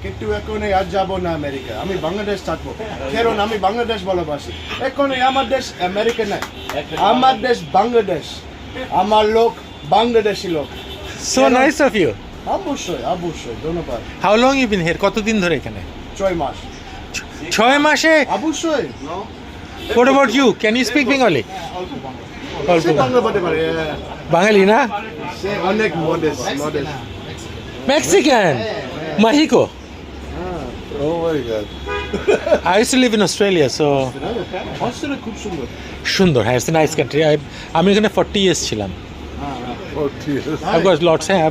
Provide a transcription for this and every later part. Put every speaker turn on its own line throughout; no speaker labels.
কিন্তু এখন আজ যাবো না আমেরিকা, আমি বাংলাদেশ থাকবো, কারণ আমি বাংলাদেশ ভালোবাসি। এখন আমার দেশ আমেরিকা নাই, আমার দেশ বাংলাদেশ, আমার লোক বাংলাদেশি লোক।
So nice of you.
অবশ্যই অবশ্যই, ধন্যবাদ।
How long you been here? কতদিন ধরে এখানে?
6 মাস।
6 মাসে?
অবশ্যই।
What about you? Can you speak Bengali? অল্প
সে বাংলা বলতে পারে,
বাঙালি না?
সে অনেক modest modest.
Mexican. Mexico.
Oh my God.
I used to live in Australia, so
Australia খুব সুন্দর।
সুন্দর, হ্যাঁ, it's a nice country. আমি এখানে 40 years ছিলাম. I've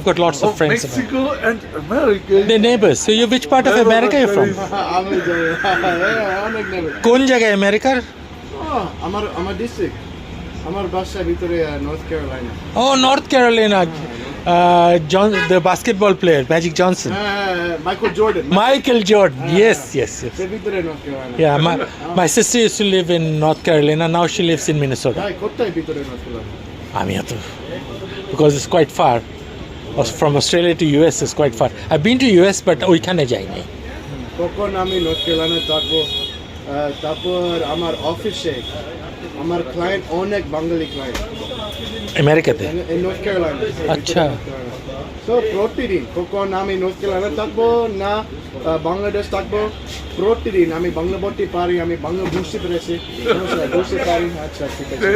got lots of friends.
Mexico and America.
They're neighbors. So you which part of America you're from?
আমি অনেক নেবে।
কোন জায়গায় আমেরিকার?
আমার ডিস্ট্রিক্ট, আমার বাসার ভিতরে north Carolina.
Oh, North Carolina. The basketball player, Magic Johnson.
Michael Jordan.
Michael Jordan. Yes.
সে ভিতরে north Carolina.
Yeah, my sister used to live in North Carolina. Now she lives in Minnesota.
ভাই কোথায় ভিতরে north Carolina?
আমি এত because it's quite far. From Australia to US is quite far. I've been to US but ওইখানে যাইনি.
তখন আমি north Carolina থাকবো। তারপর আমার অফিসে আমার ক্লায়েন্ট অনেক বাঙালি ক্লায়েন্ট
আমেরিকাতে?
North Carolina.
আচ্ছা।
তো প্রতিদিন কখন আমি নর্থ ক্যারোলাইনা থাকবো না বাংলাদেশ থাকবো, প্রতিদিন আমি বাংলা বলতে পারি, আমি বাংলা বুঝতে পেরেছি, বুঝতে পারি। আচ্ছা ঠিক আছে,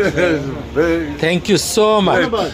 Thank you so much.
ধন্যবাদ।